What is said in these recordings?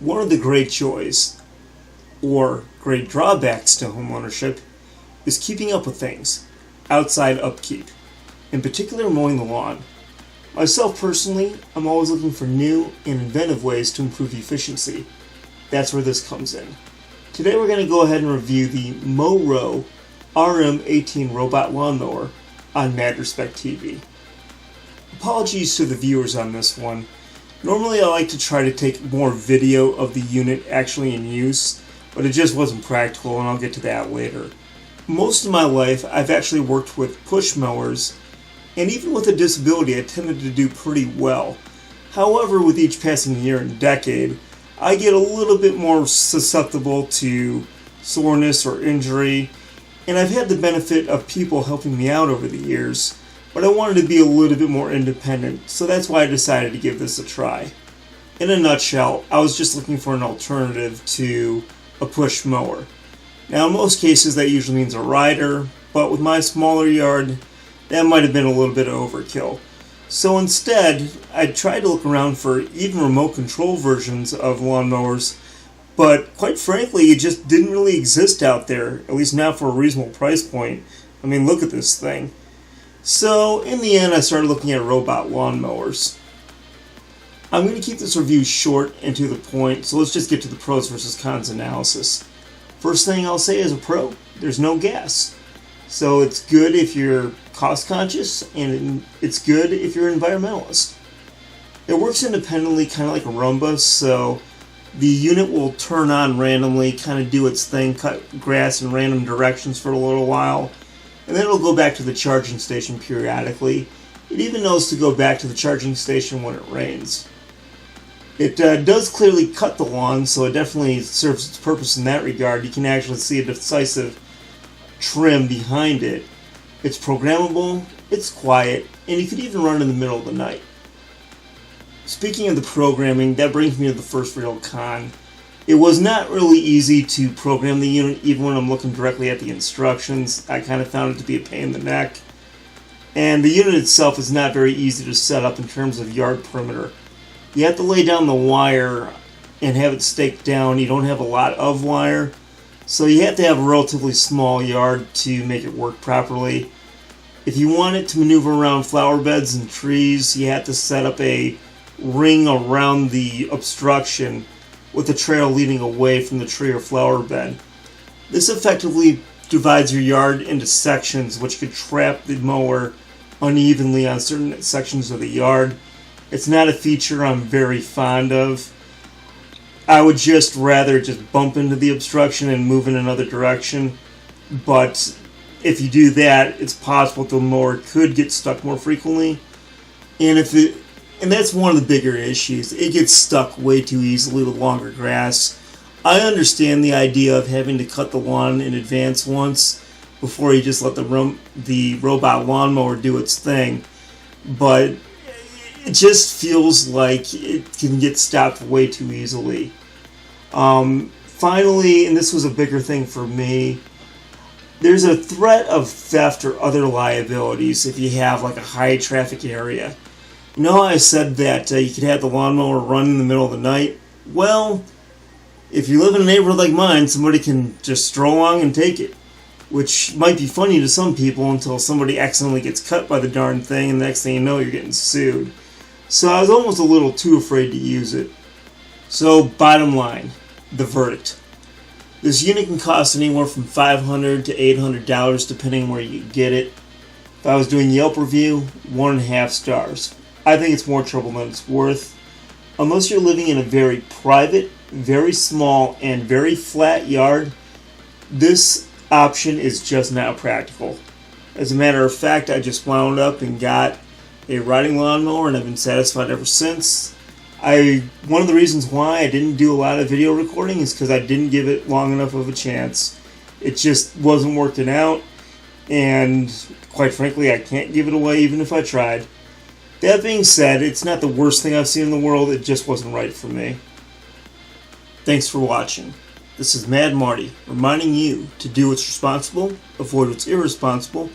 One of the great joys, or great drawbacks to homeownership, is keeping up with things, outside upkeep, in particular mowing the lawn. Myself personally, I'm always looking for new and inventive ways to improve efficiency. That's where this comes in. Today we're going to go ahead and review the MowRo RM18 robot lawnmower on Mad Respect TV. Apologies to the viewers on this one. Normally I like to try to take more video of the unit actually in use, but it just wasn't practical, and I'll get to that later. Most of my life I've actually worked with push mowers, and even with a disability I tended to do pretty well. However, with each passing year and decade, I get a little bit more susceptible to soreness or injury, and I've had the benefit of people helping me out over the years, but I wanted to be a little bit more independent, so that's why I decided to give this a try. In a nutshell, I was just looking for an alternative to a push mower. Now in most cases that usually means a rider, but with my smaller yard, that might have been a little bit of overkill. So instead, I tried to look around for even remote control versions of lawnmowers, but quite frankly, it just didn't really exist out there, at least not for a reasonable price point. I mean, look at this thing. So in the end, I started looking at robot lawnmowers. I'm going to keep this review short and to the point, so let's just get to the pros versus cons analysis. First thing I'll say as a pro, there's no gas. So it's good if you're cost conscious, and it's good if you're an environmentalist. It works independently, kind of like a Rumba, so the unit will turn on randomly, kind of do its thing, cut grass in random directions for a little while, and then it'll go back to the charging station periodically. It even knows to go back to the charging station when it rains. It does clearly cut the lawn, so it definitely serves its purpose in that regard. You can actually see a decisive trim behind it. It's programmable, it's quiet, and you could even run in the middle of the night. Speaking of the programming, that brings me to the first real con. It was not really easy to program the unit, even when I'm looking directly at the instructions. I kind of found it to be a pain in the neck. And the unit itself is not very easy to set up in terms of yard perimeter. You have to lay down the wire and have it staked down. You don't have a lot of wire, so you have to have a relatively small yard to make it work properly. If you want it to maneuver around flower beds and trees, you have to set up a ring around the obstruction with a trail leading away from the tree or flower bed. This effectively divides your yard into sections, which could trap the mower unevenly on certain sections of the yard. It's not a feature I'm very fond of. I would just rather just bump into the obstruction and move in another direction, but if you do that, it's possible the mower could get stuck more frequently, and that's one of the bigger issues. It gets stuck way too easily with longer grass. I understand the idea of having to cut the lawn in advance once before you just let the robot lawnmower do its thing, but it just feels like it can get stopped way too easily. Finally, and this was a bigger thing for me, there's a threat of theft or other liabilities if you have like a high traffic area. You know how I said that you could have the lawnmower run in the middle of the night? Well, if you live in a neighborhood like mine, somebody can just stroll along and take it, which might be funny to some people until somebody accidentally gets cut by the darn thing, and the next thing you know, you're getting sued. So I was almost a little too afraid to use it. So bottom line, the verdict. This unit can cost anywhere from $500 to $800 depending on where you get it. If I was doing Yelp review, 1.5 stars. I think it's more trouble than it's worth. Unless you're living in a very private, very small, and very flat yard, this option is just not practical. As a matter of fact, I just wound up and got a riding lawnmower, and I've been satisfied ever since. One of the reasons why I didn't do a lot of video recording is because I didn't give it long enough of a chance. It just wasn't working out, and quite frankly, I can't give it away even if I tried. That being said, it's not the worst thing I've seen in the world, it just wasn't right for me. Thanks for watching. This is Mad Marty, reminding you to do what's responsible, avoid what's irresponsible,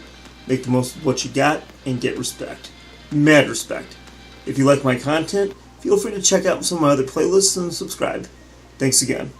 make the most of what you got, and get respect. Mad respect. If you like my content, feel free to check out some of my other playlists and subscribe. Thanks again.